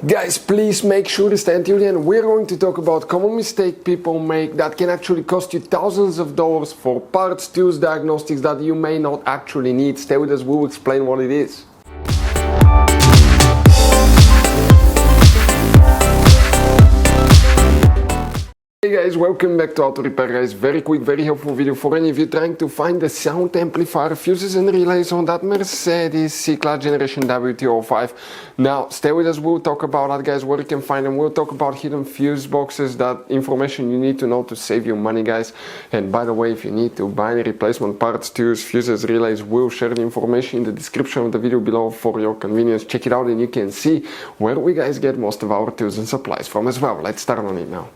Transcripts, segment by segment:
Guys, please make sure to stay until the end. We're going to talk about common mistake people make that can actually cost you thousands of dollars for parts, tools, diagnostics that you may not actually need. Stay with us, we'll explain what it is. Hey guys, welcome back to Auto Repair guys. Very quick, very helpful video for any of you trying to find the sound amplifier fuses and relays on that Mercedes C-Class generation W205. Now, stay with us, we'll talk about that guys, where you can find them. We'll talk about hidden fuse boxes, that information you need to know to save you money guys. And by the way, if you need to buy any replacement parts, tools, fuses, relays, we'll share the information in the description of the video below for your convenience. Check it out and you can see where we guys get most of our tools and supplies from as well. Let's start on it now.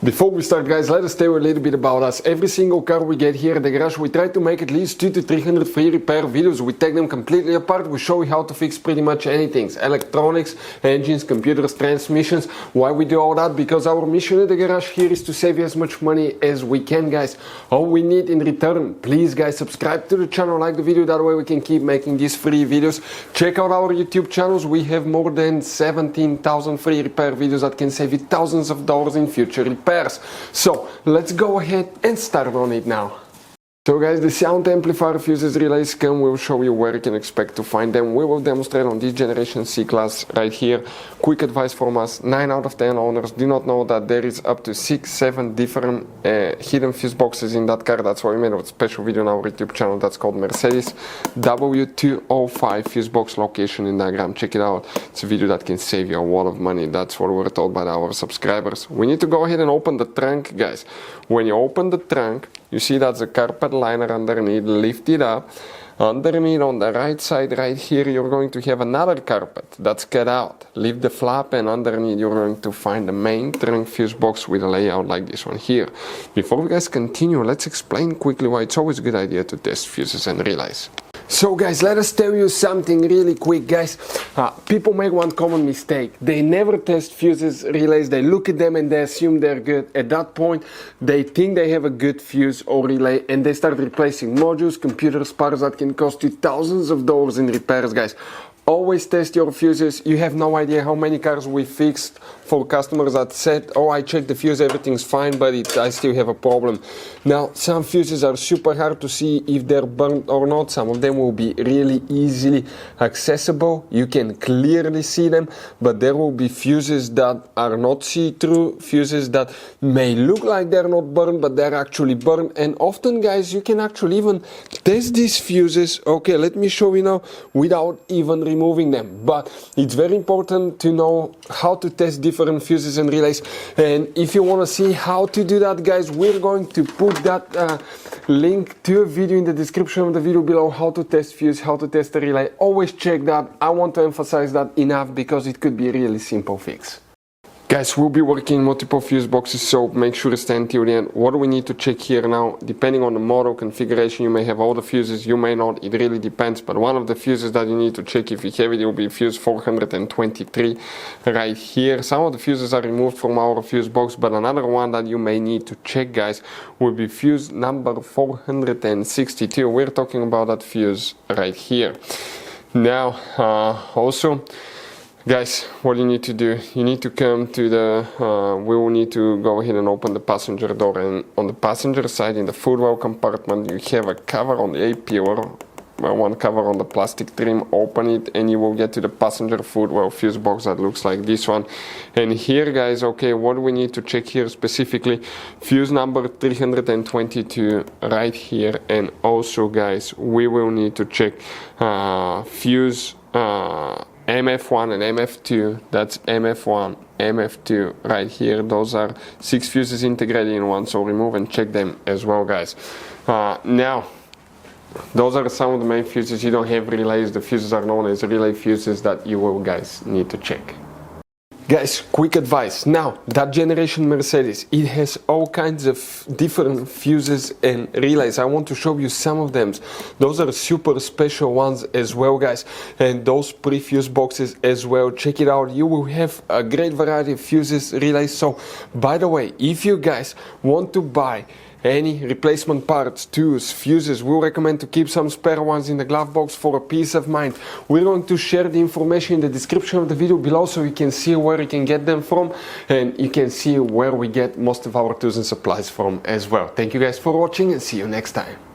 Before we start guys, let us tell you a little bit about us. Every single car we get here at the garage, we try to make at least 200 to 300 free repair videos. We take them completely apart, we show you how to fix pretty much anything. Electronics, engines, computers, transmissions. Why we do all that? Because our mission at the garage here is to save you as much money as we can guys. All we need in return, please guys, subscribe to the channel, like the video, that way we can keep making these free videos. Check out our YouTube channels, we have more than 17,000 free repair videos that can save you thousands of dollars in future repairs. So let's go ahead and start on it now. So guys, the sound amplifier fuses relays come, we'll show you where you can expect to find them. We will demonstrate on this generation C-Class right here. Quick advice from us, 9 out of 10 owners do not know that there is up to 6-7 different hidden fuse boxes in that car. That's why we made a special video on our YouTube channel that's called Mercedes W205 fuse box location and diagram. Check it out, it's a video that can save you a lot of money. That's what we're told by our subscribers. We need to go ahead and open the trunk guys. When you open the trunk, you see that's a carpet liner underneath, lift it up. Underneath on the right side right here you're going to have another carpet that's cut out. Lift the flap and underneath you're going to find the main trunk fuse box with a layout like this one here. Before we guys continue, let's explain quickly why it's always a good idea to test fuses and relays. So guys, let us tell you something really quick guys. People make one common mistake. They never test fuses, relays, they look at them and they assume they're good. At that point, they think they have a good fuse or relay and they start replacing modules, computers, parts that can cost you thousands of dollars in repairs guys. Always test your fuses. You have no idea how many cars we fixed for customers that said, oh, I checked the fuse, everything's fine, but I still have a problem. Now, some fuses are super hard to see if they're burnt or not. Some of them will be really easily accessible. You can clearly see them, but there will be fuses that are not see-through, fuses that may look like they're not burned, but they're actually burned. And often, guys, you can actually even test these fuses. Okay, let me show you now without even removing them, but it's very important to know how to test different fuses and relays. And if you want to see how to do that guys, we're going to put that link to a video in the description of the video below, how to test fuse, how to test a relay. Always check that. I want to emphasize that enough because it could be a really simple fix. Guys, we'll be working multiple fuse boxes, so make sure to stay until the end. What do we need to check here now? Depending on the model configuration, you may have all the fuses, you may not, it really depends. But one of the fuses that you need to check if you have it will be fuse 423 right here. Some of the fuses are removed from our fuse box, but another one that you may need to check guys will be fuse number 462. We're talking about that fuse right here. Now, also, guys, what you need to do, you need to come to the, we will need to go ahead and open the passenger door, and on the passenger side in the footwell compartment you have a cover on the A-pillar, one cover on the plastic trim. Open it and you will get to the passenger footwell fuse box that looks like this one. And here guys, okay, what do we need to check here specifically? Fuse number 322 right here, and also guys, we will need to check fuse MF1 and MF2, that's MF1, MF2 right here. Those are 6 fuses integrated in one, so remove and check them as well guys. Now, those are some of the main fuses. You don't have relays, the fuses are known as relay fuses that you will guys need to check. Guys, quick advice. Now, that generation Mercedes, it has all kinds of different fuses and relays. I want to show you some of them. Those are super special ones as well, guys. And those pre-fuse boxes as well. Check it out. You will have a great variety of fuses, relays. So, by the way, if you guys want to buy any replacement parts, tools, fuses, we'll recommend to keep some spare ones in the glove box for a peace of mind. We're going to share the information in the description of the video below so you can see where you can get them from, and you can see where we get most of our tools and supplies from as well. Thank you guys for watching and see you next time.